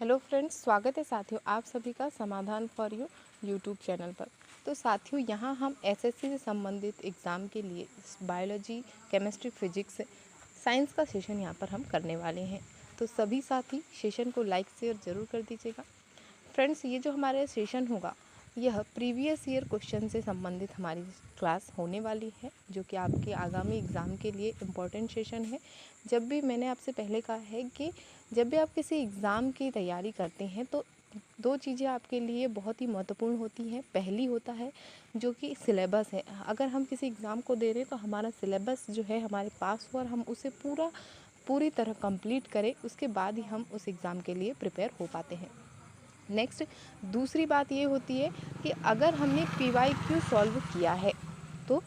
Hello friends, स्वागत है साथियों आप सभी का समाधान फॉर यू यूट्यूब चैनल पर। तो साथियों यहाँ हम एसएससी से संबंधित एग्ज़ाम के लिए बायोलॉजी, केमिस्ट्री, फिजिक्स, साइंस का सेशन यहाँ पर हम करने वाले हैं। तो सभी साथी सेशन को लाइक शेयर ज़रूर कर दीजिएगा। फ्रेंड्स, ये जो हमारा सेशन होगा यह प्रीवियस ईयर क्वेश्चन से संबंधित हमारी क्लास होने वाली है, जो कि आपके आगामी एग्ज़ाम के लिए इम्पोर्टेंट सेशन है। जब भी मैंने आपसे पहले कहा है कि जब भी आप किसी एग्ज़ाम की तैयारी करते हैं तो दो चीज़ें आपके लिए बहुत ही महत्वपूर्ण होती हैं। पहली होता है जो कि सिलेबस है। अगर हम किसी एग्ज़ाम को दे रहे हैं तो हमारा सिलेबस जो है हमारे पास हो और हम उसे पूरी तरह कंप्लीट करें, उसके बाद ही हम उस एग्ज़ाम के लिए प्रिपेयर हो पाते हैं। नेक्स्ट दूसरी बात ये होती है कि अगर हमने PYQ सॉल्व किया है तो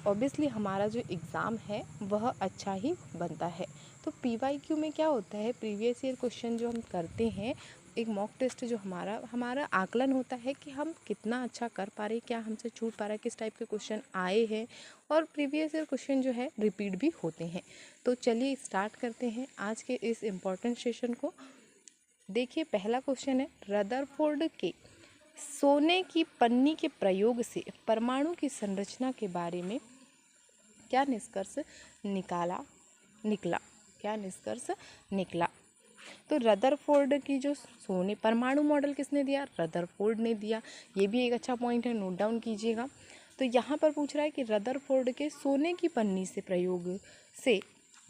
ऑब्वियसली हमारा जो एग्ज़ाम है वह अच्छा ही बनता है। तो PYQ में क्या होता है, प्रीवियस ईयर क्वेश्चन जो हम करते हैं, एक मॉक टेस्ट जो हमारा आकलन होता है कि हम कितना अच्छा कर पा रहे, क्या हमसे छूट पा रहा है, किस टाइप के क्वेश्चन आए हैं, और प्रीवियस ईयर क्वेश्चन जो है रिपीट भी होते हैं। तो चलिए स्टार्ट करते हैं आज के इस इम्पॉर्टेंट सेशन को। देखिए, पहला क्वेश्चन है, रदरफोर्ड के सोने की पन्नी के प्रयोग से परमाणु की संरचना के बारे में क्या निष्कर्ष निकला। तो रदरफोर्ड की जो सोने परमाणु मॉडल किसने दिया, रदरफोर्ड ने दिया। ये भी एक अच्छा पॉइंट है, नोट डाउन कीजिएगा। तो यहाँ पर पूछ रहा है कि रदरफोर्ड के सोने की पन्नी से प्रयोग से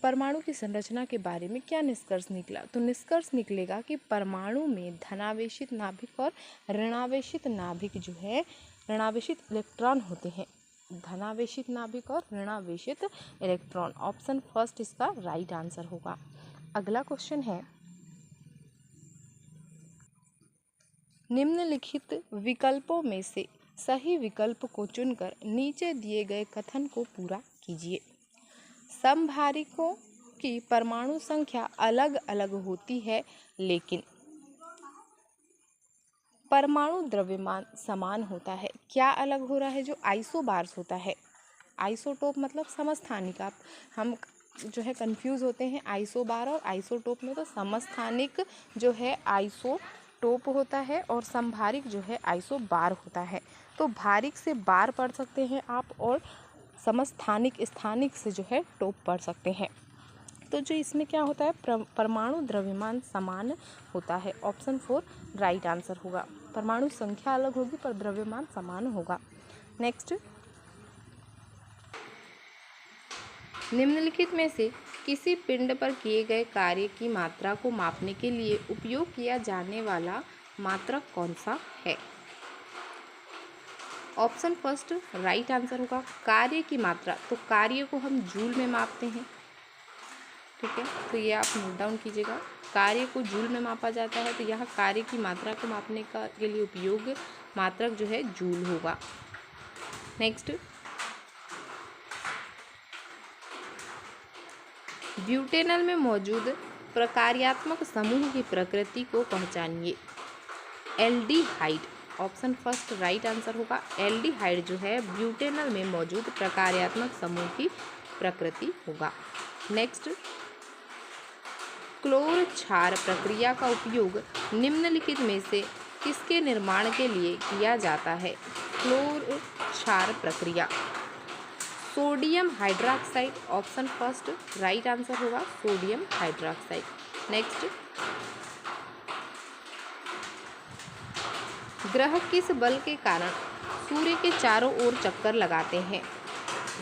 परमाणु की संरचना के बारे में क्या निष्कर्ष निकला। तो निष्कर्ष निकलेगा कि परमाणु में धनावेशित नाभिक और ऋणावेशित नाभिक जो है, ऋणावेशित इलेक्ट्रॉन होते हैं। धनावेशित नाभिक और ऋणावेशित इलेक्ट्रॉन, ऑप्शन फर्स्ट इसका राइट आंसर होगा। अगला क्वेश्चन है, निम्नलिखित विकल्पों में से सही विकल्प को चुनकर नीचे दिए गए कथन को पूरा कीजिए। समभारिकों की परमाणु संख्या अलग अलग होती है लेकिन परमाणु द्रव्यमान समान होता है। क्या अलग हो रहा है, जो आइसोबार्स होता है, आइसोटोप मतलब समस्थानिक। आप हम जो है कंफ्यूज होते हैं आइसोबार और आइसोटोप में। तो समस्थानिक जो है आइसोटोप होता है और समभारिक जो है आइसोबार होता है। तो भारिक से बार पढ़ सकते हैं आप, और समस्थानिक स्थानिक से जो है टोप पढ़ सकते हैं। तो जो इसमें क्या होता है, परमाणु द्रव्यमान समान होता है। ऑप्शन 4 राइट आंसर होगा। परमाणु संख्या अलग होगी पर द्रव्यमान समान होगा। नेक्स्ट, निम्नलिखित में से किसी पिंड पर किए गए कार्य की मात्रा को मापने के लिए उपयोग किया जाने वाला मात्रक कौन सा है। ऑप्शन फर्स्ट राइट आंसर होगा। कार्य की मात्रा, तो कार्य को हम जूल में मापते हैं, ठीक है। तो ये आप नोट डाउन कीजिएगा, कार्य को जूल में मापा जाता है। तो यहाँ कार्य की मात्रा को मापने के लिए उपयोग मात्रक जो है जूल होगा। नेक्स्ट, ब्यूटेनल में मौजूद प्रकार्यात्मक समूह की प्रकृति को पहचानिए। Aldehyde, option first right answer होगा। एल्डिहाइड जो है ब्यूटेनल में मौजूद प्रकार्यात्मक समूह की प्रकृति होगा। नेक्स्ट, क्लोर क्षार प्रक्रिया का उपयोग निम्नलिखित में से किसके निर्माण के लिए किया जाता है। क्लोर क्षार प्रक्रिया, sodium hydroxide, option first right answer होगा, सोडियम हाइड्रॉक्साइड। नेक्स्ट, ग्रह किस बल के कारण सूर्य के चारों ओर चक्कर लगाते हैं।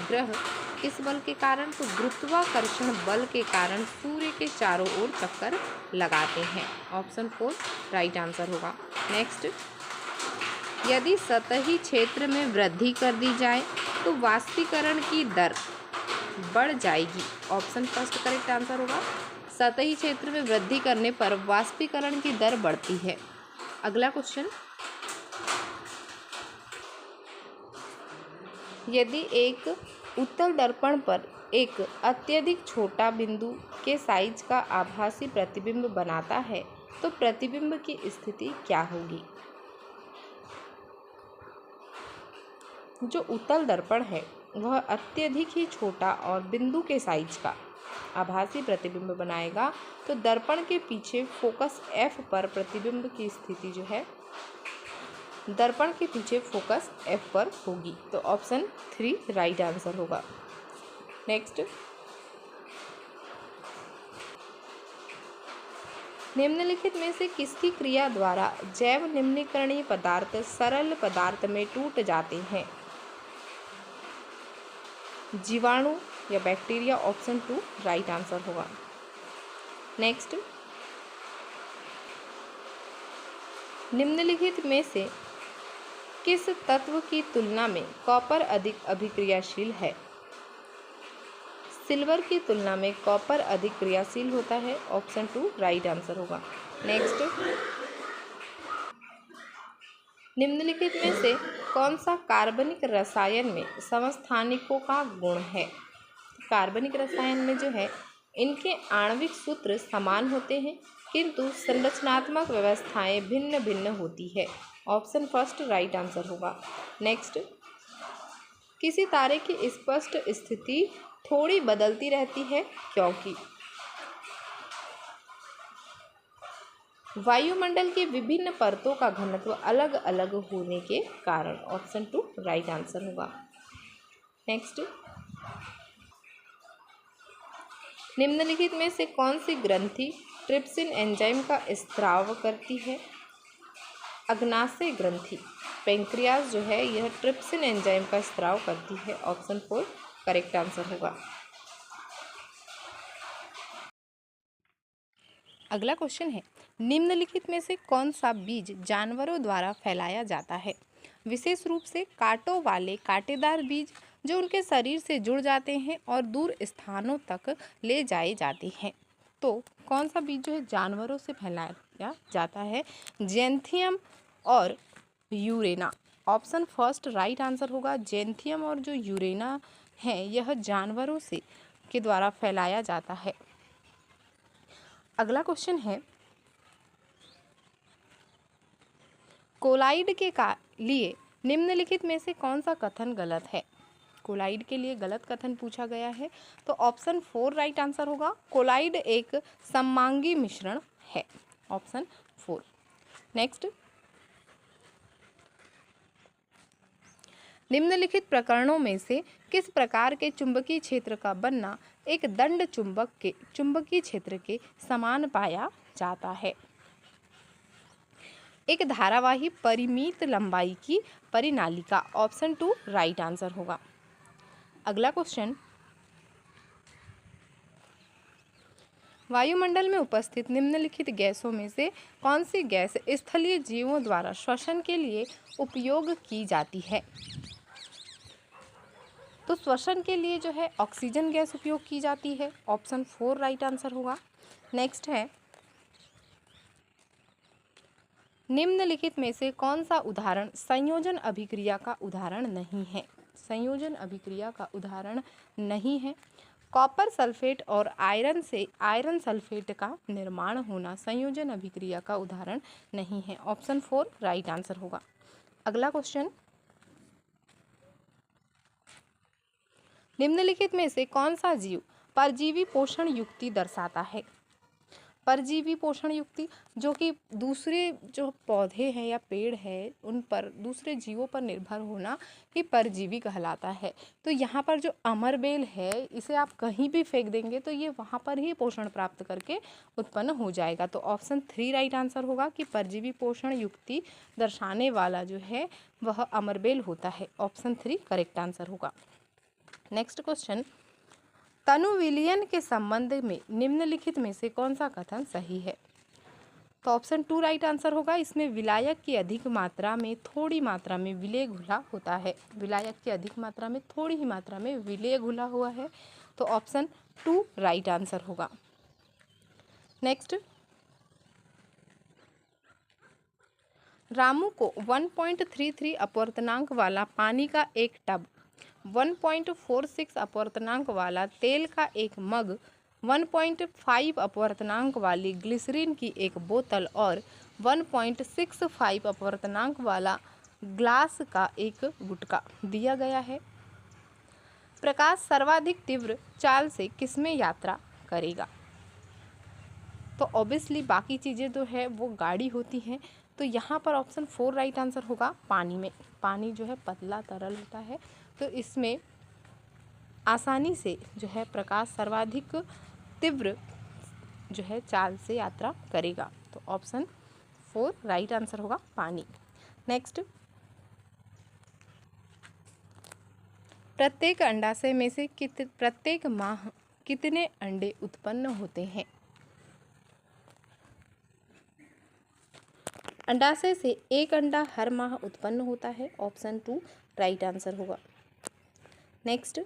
ग्रह किस बल के कारण, तो गुरुत्वाकर्षण बल के कारण सूर्य के चारों ओर चक्कर लगाते हैं। ऑप्शन 4 राइट आंसर होगा। नेक्स्ट, यदि सतही क्षेत्र में वृद्धि कर दी जाए तो वाष्पीकरण की दर बढ़ जाएगी। ऑप्शन फर्स्ट करेक्ट आंसर होगा। सतही क्षेत्र में वृद्धि करने पर वाष्पीकरण की दर बढ़ती है। अगला क्वेश्चन, यदि एक उत्तल दर्पण पर एक अत्यधिक छोटा बिंदु के साइज का आभासी प्रतिबिंब बनाता है तो प्रतिबिंब की स्थिति क्या होगी। जो उत्तल दर्पण है वह अत्यधिक ही छोटा और बिंदु के साइज का आभासी प्रतिबिंब बनाएगा तो दर्पण के पीछे फोकस F पर प्रतिबिंब की स्थिति जो है दर्पण के पीछे फोकस F पर होगी। तो ऑप्शन 3 राइट आंसर होगा। नेक्स्ट, निम्नलिखित में से किसकी क्रिया द्वारा जैव निम्नीकरणीय पदार्थ सरल पदार्थ में टूट जाते हैं? जीवाणु या बैक्टीरिया? ऑप्शन 2 राइट आंसर होगा। नेक्स्ट, निम्नलिखित में से किस तत्व की तुलना में कॉपर अधिक अभिक्रियाशील है? सिल्वर की तुलना में कॉपर अधिक क्रियाशील होता है। ऑप्शन 2 राइट आंसर होगा। नेक्स्ट, निम्नलिखित में से कौन सा कार्बनिक रसायन में समस्थानिकों का गुण है? कार्बनिक रसायन में जो है इनके आणविक सूत्र समान होते हैं किंतु संरचनात्मक व्यवस्थाएं भिन्न भिन्न होती है। ऑप्शन फर्स्ट राइट आंसर होगा। नेक्स्ट, किसी तारे की स्पष्ट स्थिति थोड़ी बदलती रहती है क्योंकि वायुमंडल की विभिन्न परतों का घनत्व अलग अलग होने के कारण। ऑप्शन 2 राइट आंसर होगा। नेक्स्ट, निम्नलिखित में से कौन सी ग्रंथि ट्रिप्सिन एंजाइम का स्त्राव करती है? अग्नाशय ग्रंथि पेंक्रियाज जो है यह ट्रिप्सिन एंजाइम का स्त्राव करती है। ऑप्शन 4 करेक्ट आंसर होगा। अगला क्वेश्चन है, निम्नलिखित में से कौन सा बीज जानवरों द्वारा फैलाया जाता है? विशेष रूप से कांटों वाले कांटेदार बीज जो उनके शरीर से जुड़ जाते हैं और दूर स्थानों तक ले जाए जाते हैं। तो कौन सा बीज जो है जानवरों से फैलाया जाता है? जेंथियम और यूरेना। ऑप्शन फर्स्ट राइट आंसर होगा। जेंथियम और जो यूरेना है यह जानवरों से के द्वारा फैलाया जाता है। अगला क्वेश्चन है, कोलाइड के लिए निम्नलिखित में से कौन सा कथन गलत है? कोलाइड के लिए गलत कथन पूछा गया है तो ऑप्शन 4 राइट आंसर होगा। कोलाइड एक सममांगी मिश्रण है। ऑप्शन 4। नेक्स्ट, निम्नलिखित प्रकरणों में से किस प्रकार के चुंबकीय क्षेत्र का बनना एक दंड चुंबक के चुंबकीय क्षेत्र के समान पाया जाता है? एक धारावाही परिमित लंबाई की परिनालिका। ऑप्शन 2 राइट आंसर होगा। अगला क्वेश्चन, वायुमंडल में उपस्थित निम्नलिखित गैसों में से कौन सी गैस स्थलीय जीवों द्वारा श्वसन के लिए उपयोग की जाती है? तो श्वसन के लिए जो है ऑक्सीजन गैस उपयोग की जाती है। ऑप्शन 4 राइट आंसर होगा। नेक्स्ट है, निम्नलिखित में से कौन सा उदाहरण संयोजन अभिक्रिया का उदाहरण नहीं है? संयोजन अभिक्रिया का उदाहरण नहीं है। कॉपर सल्फेट और आयरन से आयरन सल्फेट का निर्माण होना संयोजन अभिक्रिया का उदाहरण नहीं है। ऑप्शन 4 राइट आंसर होगा। अगला क्वेश्चन, निम्नलिखित में से कौन सा जीव परजीवी पोषण युक्ति दर्शाता है? परजीवी पोषण युक्ति जो कि दूसरे जो पौधे हैं या पेड़ है उन पर दूसरे जीवों पर निर्भर होना ही परजीवी कहलाता है। तो यहाँ पर जो अमरबेल है इसे आप कहीं भी फेंक देंगे तो ये वहाँ पर ही पोषण प्राप्त करके उत्पन्न हो जाएगा। तो ऑप्शन 3 राइट आंसर होगा कि परजीवी पोषण युक्ति दर्शाने वाला जो है वह अमरबेल होता है। ऑप्शन 3 करेक्ट आंसर होगा। नेक्स्ट क्वेश्चन, तनु विलयन के संबंध में निम्नलिखित में से कौन सा कथन सही है? तो ऑप्शन 2 राइट आंसर होगा। इसमें विलायक की अधिक मात्रा में थोड़ी मात्रा में विलेय घुला होता है। विलायक की अधिक मात्रा में थोड़ी ही मात्रा में विलेय घुला हुआ है। तो ऑप्शन 2 राइट आंसर होगा। नेक्स्ट, रामू को 1.33 अपवर्तनांक वाला पानी का एक टब, 1.46 अपवर्तनांक वाला तेल का एक मग, 1.5 अपवर्तनांक वाली ग्लिसरीन की एक बोतल और 1.65 अपवर्तनांक वाला ग्लास का एक गुटका दिया गया है। प्रकाश सर्वाधिक तीव्र चाल से किसमें यात्रा करेगा। तो ऑब्वियसली बाकी चीज़ें जो है वो गाढ़ी होती हैं, तो यहाँ पर ऑप्शन 4 राइट आंसर होगा पानी में। पानी जो है पतला तरल होता है, तो इसमें आसानी से जो है प्रकाश सर्वाधिक तीव्र जो है चाल से यात्रा करेगा। तो ऑप्शन 4 राइट आंसर होगा पानी। नेक्स्ट, प्रत्येक अंडाशय में से प्रत्येक माह कितने अंडे उत्पन्न होते हैं? अंडाशय से एक अंडा हर माह उत्पन्न होता है। ऑप्शन 2 राइट आंसर होगा। नेक्स्ट,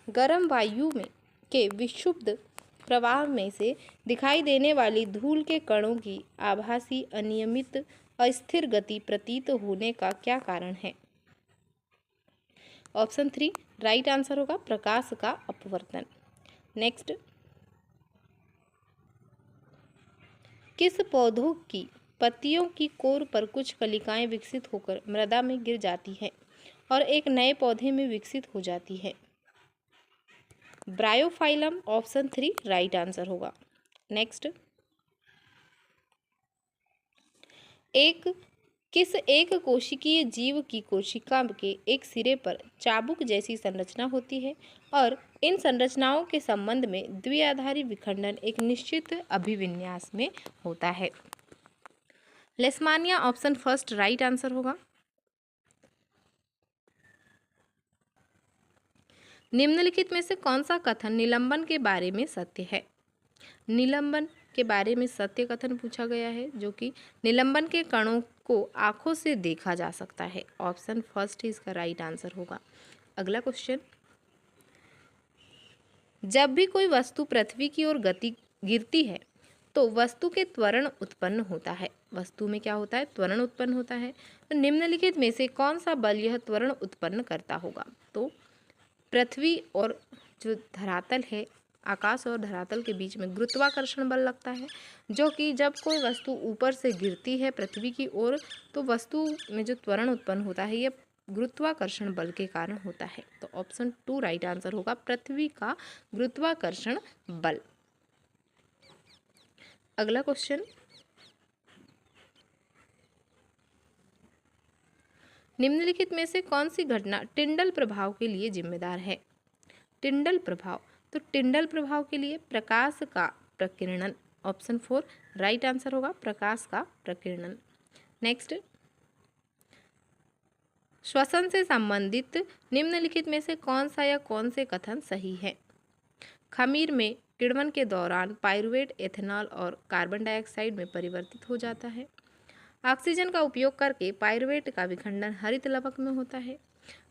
गर्म वायु में के विक्षुब्ध प्रवाह में से दिखाई देने वाली धूल के कणों की आभासी अनियमित अस्थिर गति प्रतीत होने का क्या कारण है? ऑप्शन 3 राइट आंसर होगा प्रकाश का अपवर्तन। नेक्स्ट, किस पौधों की पत्तियों की कोर पर कुछ कलिकाएं विकसित होकर मृदा में गिर जाती हैं और एक नए पौधे में विकसित हो जाती है? ब्रायोफाइलम। ऑप्शन 3 राइट आंसर होगा। नेक्स्ट, किस एक कोशिकीय जीव की कोशिका के एक सिरे पर चाबुक जैसी संरचना होती है और इन संरचनाओं के संबंध में द्विआधारी विखंडन एक निश्चित अभिविन्यास में होता है? लेशमानिया। ऑप्शन फर्स्ट राइट आंसर होगा। निम्नलिखित में से कौन सा कथन निलंबन के बारे में सत्य है? निलंबन के बारे में सत्य कथन पूछा गया है, जो कि निलंबन के कणों को आंखों से देखा जा सकता है। ऑप्शन फर्स्ट इसका राइट आंसर होगा। अगला क्वेश्चन, जब भी कोई वस्तु पृथ्वी की ओर गिरती है तो वस्तु के त्वरण उत्पन्न होता है। वस्तु में क्या होता है? त्वरण उत्पन्न होता है। तो निम्नलिखित में से कौन सा बल यह त्वरण उत्पन्न करता होगा? तो पृथ्वी और जो धरातल है, आकाश और धरातल के बीच में गुरुत्वाकर्षण बल लगता है, जो कि जब कोई वस्तु ऊपर से गिरती है पृथ्वी की ओर तो वस्तु में जो त्वरण उत्पन्न होता है यह गुरुत्वाकर्षण बल के कारण होता है। तो ऑप्शन 2 राइट आंसर होगा पृथ्वी का गुरुत्वाकर्षण बल। अगला क्वेश्चन, निम्नलिखित में से कौन सी घटना टिंडल प्रभाव के लिए जिम्मेदार है? टिंडल प्रभाव। तो टिंडल प्रभाव के लिए प्रकाश का प्रकीर्णन। ऑप्शन 4 राइट आंसर होगा प्रकाश का प्रकीर्णन। नेक्स्ट, श्वसन से संबंधित निम्नलिखित में से कौन सा या कौन से कथन सही है? खमीर में किण्वन के दौरान पाइरुवेट एथेनॉल और कार्बन डाइऑक्साइड में परिवर्तित हो जाता है। ऑक्सीजन का उपयोग करके पाइरुवेट का विखंडन हरित लवक में होता है।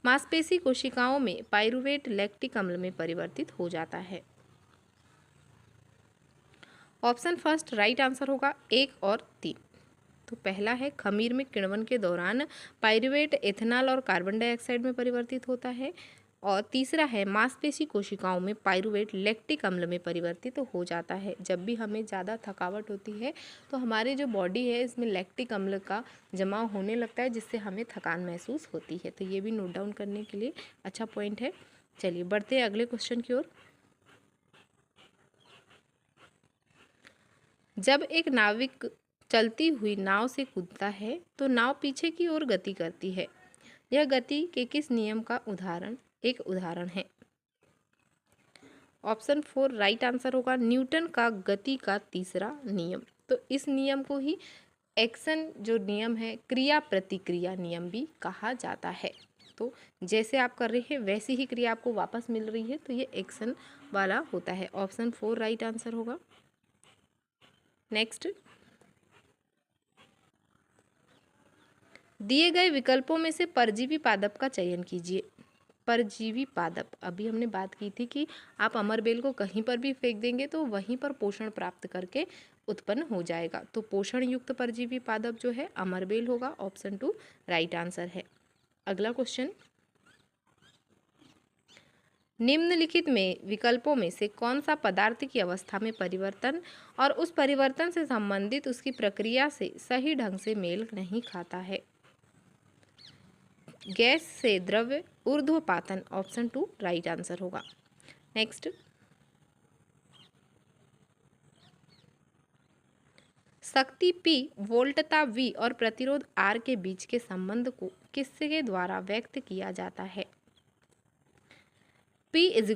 मांसपेशी कोशिकाओं में पाइरुवेट लैक्टिक अम्ल में परिवर्तित हो जाता है। ऑप्शन फर्स्ट राइट आंसर होगा 1 और 3। तो पहला है खमीर में किण्वन के दौरान पाइरुवेट एथेनॉल और कार्बन डाइऑक्साइड में परिवर्तित होता है, और तीसरा है मांसपेशी कोशिकाओं में पाइरुवेट लैक्टिक अम्ल में परिवर्तित हो जाता है। जब भी हमें ज़्यादा थकावट होती है तो हमारी जो बॉडी है इसमें लैक्टिक अम्ल का जमाव होने लगता है, जिससे हमें थकान महसूस होती है। तो ये भी नोट डाउन करने के लिए अच्छा पॉइंट है। चलिए बढ़ते हैं अगले क्वेश्चन की ओर। जब एक नाविक चलती हुई नाव से कूदता है तो नाव पीछे की ओर गति करती है। यह गति के किस नियम का एक उदाहरण है? ऑप्शन 4 राइट आंसर होगा न्यूटन का गति का तीसरा नियम। तो इस नियम को ही एक्शन जो नियम है, क्रिया प्रतिक्रिया नियम भी कहा जाता है। तो जैसे आप कर रहे हैं वैसी ही क्रिया आपको वापस मिल रही है, तो ये एक्शन वाला होता है। ऑप्शन 4 राइट आंसर होगा। नेक्स्ट, दिए गए विकल्पों में से परजीवी पादप का चयन कीजिए। परजीवी पादप, अभी हमने बात की थी कि आप अमरबेल को कहीं पर भी फेंक देंगे तो वहीं पर पोषण प्राप्त करके उत्पन्न हो जाएगा। तो पोषण युक्त परजीवी पादप जो है अमरबेल होगा। ऑप्शन 2 राइट आंसर है। अगला क्वेश्चन, निम्नलिखित में विकल्पों में से कौन सा पदार्थ की अवस्था में परिवर्तन और उस परिवर्तन से संबंधित उसकी प्रक्रिया से सही ढंग से मेल नहीं खाता है? गैस से द्रव्य ऊर्ध्वपातन, ऑप्शन 2 राइट आंसर होगा। नेक्स्ट, शक्ति P, वोल्टता V और प्रतिरोध R के बीच के संबंध को किसके द्वारा व्यक्त किया जाता है? P =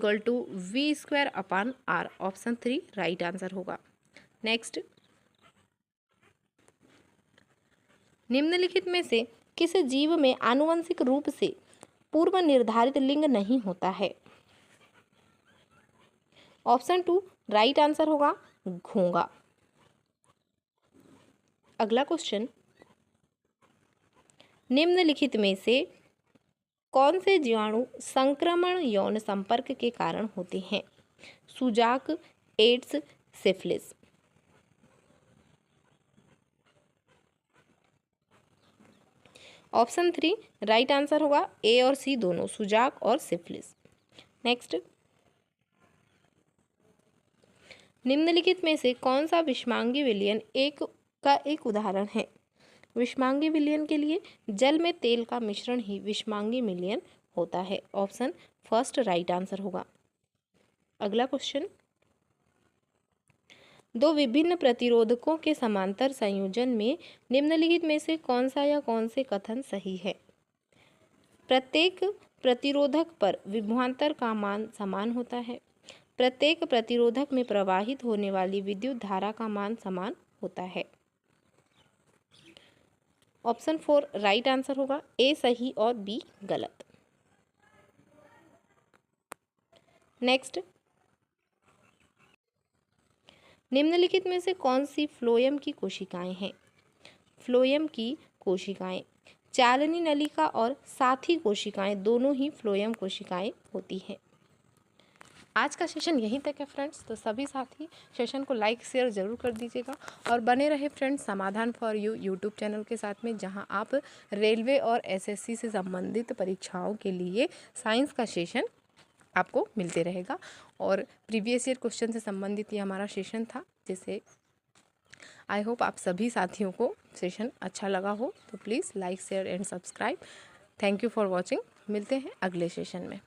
V²/R, option 3 right answer होगा। नेक्स्ट, निम्नलिखित में से किस जीव में आनुवंशिक रूप से पूर्व निर्धारित लिंग नहीं होता है? ऑप्शन 2 राइट आंसर होगा, घोंघा। अगला क्वेश्चन, निम्नलिखित में से कौन से जीवाणु संक्रमण यौन संपर्क के कारण होते हैं? सुजाक, AIDS, syphilis. Option 3 right answer होगा, ए और सी दोनों, सुजाक और सिफिलिस। नेक्स्ट, निम्नलिखित में से कौन सा विषमांगी विलयन एक उदाहरण है? विषमांगी विलयन के लिए जल में तेल का मिश्रण ही विषमांगी विलयन होता है, ऑप्शन फर्स्ट राइट आंसर होगा। अगला क्वेश्चन, दो विभिन्न प्रतिरोधकों के समांतर संयोजन में निम्नलिखित में से कौन सा या कौन से कथन सही है? प्रत्येक प्रतिरोधक पर विभवांतर का मान समान होता है। प्रत्येक प्रतिरोधक में प्रवाहित होने वाली विद्युत धारा का मान समान होता है। ऑप्शन 4 राइट आंसर होगा, ए सही और बी गलत। नेक्स्ट, निम्नलिखित में से कौन सी फ्लोएम की कोशिकाएं हैं? फ्लोएम की कोशिकाएं चालनी नलिका और साथी कोशिकाएं दोनों ही फ्लोएम कोशिकाएं होती हैं। आज का सेशन यहीं तक है फ्रेंड्स, तो सभी साथी सेशन को लाइक शेयर ज़रूर कर दीजिएगा और बने रहे फ्रेंड्स समाधान फॉर यू यूट्यूब चैनल के साथ में, जहां आप रेलवे और एसएससी से संबंधित परीक्षाओं के लिए साइंस का सेशन आपको मिलते रहेगा। और प्रीवियस ईयर क्वेश्चन से संबंधित ये हमारा सेशन था, जिसे आई होप आप सभी साथियों को सेशन अच्छा लगा हो। तो please like share and subscribe. Thank you for watching. मिलते हैं अगले सेशन में।